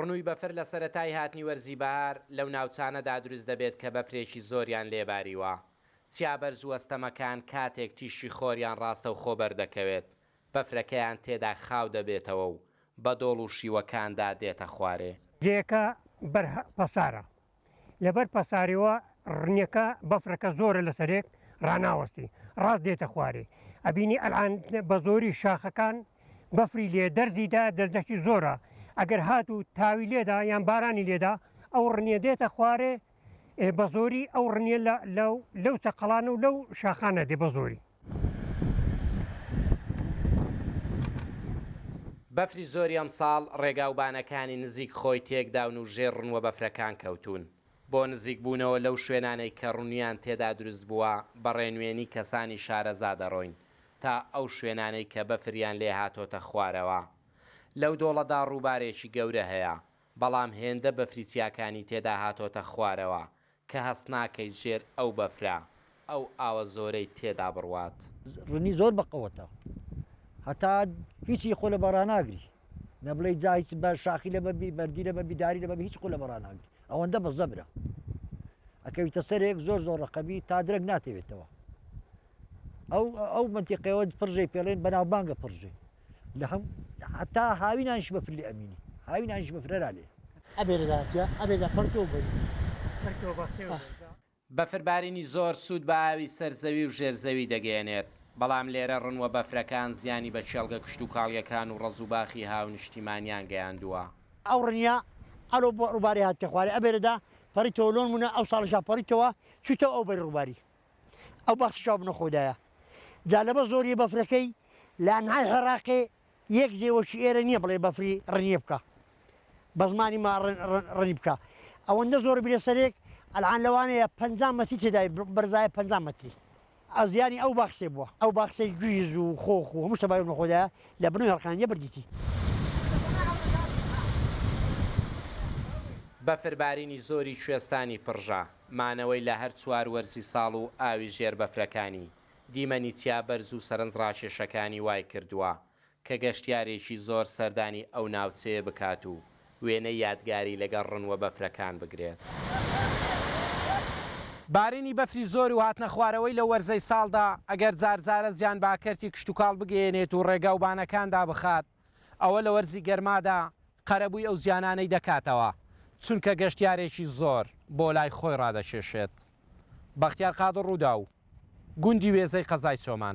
ڕنووی بەفر لە سەرەتای هاتنی وەرزی بەهار لەو ناوچانەدا دروست دەبێت کە بەفرێکی زۆریان لێباریوە. چیابەرز و وەستەمەکان کاتێک تیشی خۆریان ڕاستە و خۆبەر دەکەوێت، بەفرەکەیان تێدا خاو دەبێتەوە و بە دۆڵ و شیوەکاندا دێتە خوارێ. جێەکە بەر پەسارە، لەبەر پەساریەوە ڕنیەکە بەفرەکە زۆرە لەسەرێک ڕناوەستی ڕاست دێتە خوارێ. ئەبینی ئەلان بە زۆری شاخەکان بەفری لێ دەرزیدا دەرجەکی زۆرە، ئەگەر هات و تاوی لێدا یان بارانی لێدا ئەو ڕنیە دێتە خوارێ بە زۆری ئەو ڕنیە لەو چەقەڵانە و لەو شاخانە دێ بە زۆری. بەفری زۆری ئەم ساڵ ڕێگاوبانەکانی نزیک خۆی تێکداون و ژێر ڕنوە بەفرەکان کەوتون. بۆ نزیک بوونەوە لەو شوێنانەی کە ڕوونیان تێدا دروست بووە بە ڕێنوێنی کەسانی شارەزا دەڕۆین تا ئەو شوێنانەی کە بەفریان لێ هاتۆتە خوارەوە. لەو دۆڵەدا ڕووبارێکی گەورە هەیە، بەڵام هێندە بەفریچیاکانی تێدا هاتۆتە خوارەوە کە هەست ناکەیت ژێر ئەو بەفرا ئەو ئاوە زۆرەی تێدا بڕوات. ڕنی زۆر بەقەوەتە، هەتا هیچی خۆ لە بەڕاناگری، نەبڵێ جاییت بە شاخی لە بەبی بەردی لە بەبی داری لە بەبی هیچ خۆ لە بەڕاناگری، ئەوەندە بە زەبرە ئەکەویتە سەرێک زۆر زۆر ڕقەبی تا درەنگ ناتەوێتەوە. ئەو منتیقەوە پڕژەی پێڵێن بەناوبانگە پڕژێ لە هەم هەتا هاوینانش بەفر لێ ئەمینی، هاوینانش بەفرەرا لێ ئەبێداتە ئەبێدا پڕتەوە بێت. بەفربارینی زۆر سوود بە ئاوی سەرزەوی و ژێرزەوی دەگەێنێت، بەڵام لێرە ڕنوە بەفرەکان زیانی بە چێڵگە کشت و کاڵیەکان و ڕەزوباخی هاونیشتیمانیان گەیاندووە. ئەو ڕنیە ئەلۆ بۆ ڕووباری هاتە خوارێ ئەبێرەدا پەری تۆلۆن منە ئەو ساڵشا پەڕیتەوە چوتەوە ئەو بەر ڕووباری ئەو بەخشا بنە خۆدایە. جا لەبە زۆری بەفرەکەی لە ئەنهای عێراقێ یەک جێوەشی ئێرە نییە بڵێ بەفری ڕنیە بکە بە زمانی ما ڕنی بکە. ئەوەندە زۆر بێ سەرێک ئەلعان لەوانەیە 50 مەتری تێدای بەرزایە 50 مەتری. ئەزیانی ئەو باخسێ بووە، ئەو باخسەی گویز و خۆخ و هەموو شتەبای نەخۆدایە لە بنەوەی هەڵقانیە بردیتی. بەفربارینی زۆری کوێستانی پڕژە، مانەوەی لە هەر چوار وەرزی ساڵ و ئاوی ژێر بەفرەکانی دیمەنی چیابەرز و سەرنج ڕاکێشەکانی وای کردووە کە گەشتیارێکی زۆر سەردانی ئەو ناوچەیە بکات و وێنەی یادگاری لەگەڵ ڕنوە بەفرەکان بگرێت. بارینی بەفری زۆر و هاتنە خوارەوەی لە وەرزەی ساڵدا ئەگەر جارجارە زیان باکەرتی کشت و کاڵ بگەێنێت و ڕێگاوبانەکاندا بخات، ئەوە لە وەرزی گەرمادا قەرەبووی ئەو زیانانەی دەکاتەوە، چونکە گەشتیارێکی زۆر بۆ لای خۆی ڕادەشێشێت. بەختیار قادر ڕوودا و گوندی وێزەی قەزای چۆمان.